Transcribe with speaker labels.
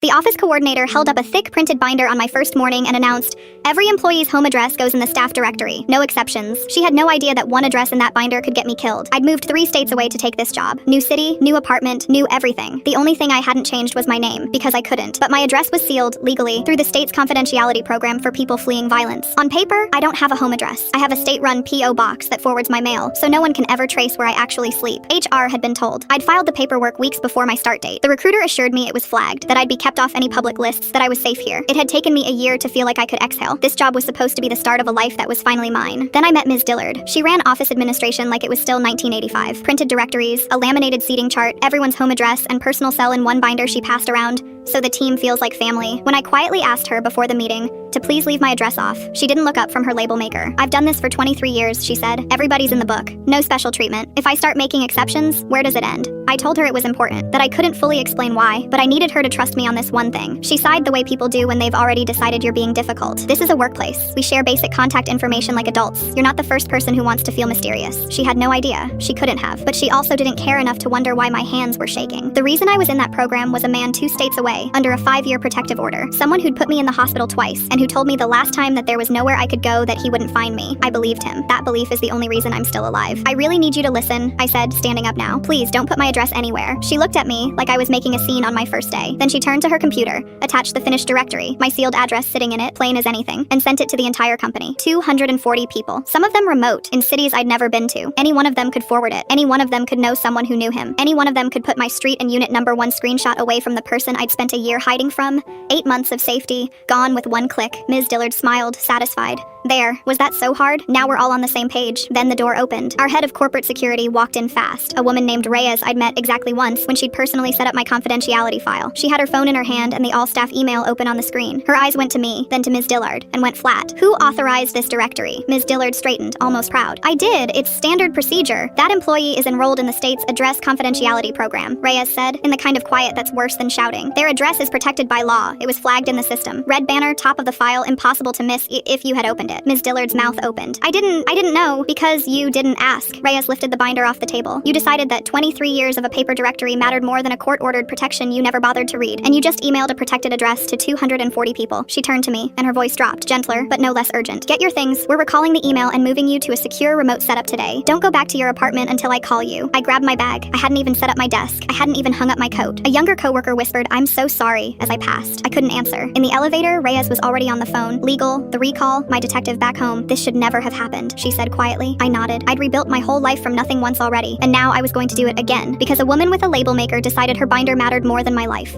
Speaker 1: The office coordinator held up a thick printed binder on my first morning and announced, "Every employee's home address goes in the staff directory, no exceptions." She had no idea that one address in that binder could get me killed. I'd moved 3 states away to take this job. New city, new apartment, new everything. The only thing I hadn't changed was my name, because I couldn't. But my address was sealed, legally, through the state's confidentiality program for people fleeing violence. On paper, I don't have a home address. I have a state-run P.O. box that forwards my mail, so no one can ever trace where I actually sleep. HR had been told. I'd filed the paperwork weeks before my start date. The recruiter assured me it was flagged, that I'd be kept off any public lists, that I was safe here. It had taken me a year to feel like I could exhale. This job was supposed to be the start of a life that was finally mine. Then I met Ms. Dillard. She ran office administration like it was still 1985. Printed directories, a laminated seating chart, everyone's home address, and personal cell in one binder she passed around, so the team feels like family. When I quietly asked her before the meeting to please leave my address off, she didn't look up from her label maker. "I've done this for 23 years, she said. "Everybody's in the book. No special treatment. If I start making exceptions, where does it end?" I told her it was important, that I couldn't fully explain why, but I needed her to trust me on this one thing. She sighed the way people do when they've already decided you're being difficult. "This is a workplace. We share basic contact information like adults. You're not the first person who wants to feel mysterious." She had no idea. She couldn't have. But she also didn't care enough to wonder why my hands were shaking. The reason I was in that program was a man 2 states away, under a 5-year protective order. Someone who'd put me in the hospital twice, and who told me the last time that there was nowhere I could go that he wouldn't find me. I believed him. That belief is the only reason I'm still alive. "I really need you to listen," I said, standing up now. "Please don't put my address anywhere." She looked at me like I was making a scene on my first day. Then she turned to her computer, attached the finished directory, my sealed address sitting in it, plain as anything, and sent it to the entire company. 240 people. Some of them remote, in cities I'd never been to. Any one of them could forward it. Any one of them could know someone who knew him. Any one of them could put my street and unit number 1 screenshot away from the person I'd spent a year hiding from. 8 months of safety, gone with one click. Ms. Dillard smiled, satisfied. There. Was that so hard? Now we're all on the same page. Then the door opened. Our head of corporate security walked in fast. A woman named Reyes I'd met exactly once when she'd personally set up my confidentiality file. She had her phone in her hand and the all-staff email open on the screen. Her eyes went to me, then to Ms. Dillard, and went flat. "Who authorized this directory?" Ms. Dillard straightened, almost proud. "I did. It's standard procedure. That employee is enrolled in the state's address confidentiality program," Reyes said, in the kind of quiet that's worse than shouting. "Their address is protected by law. It was flagged in the system. Red banner, top of the file, impossible to miss if you had opened it." Ms. Dillard's mouth opened. I didn't know, because you didn't ask." Reyes lifted the binder off the table. "You decided that 23 years of a paper directory mattered more than a court-ordered protection you never bothered to read, and you just emailed a protected address to 240 people." She turned to me, and her voice dropped, gentler, but no less urgent. "Get your things. We're recalling the email and moving you to a secure remote setup today. Don't go back to your apartment until I call you." I grabbed my bag. I hadn't even set up my desk. I hadn't even hung up my coat. A younger coworker whispered, "I'm so sorry," as I passed. I couldn't answer. In the elevator, Reyes was already on the phone. "Legal, the recall, my detective back home. This should never have happened," she said quietly. I nodded. I'd rebuilt my whole life from nothing once already, and now I was going to do it again, because a woman with a label maker decided her binder mattered more than my life.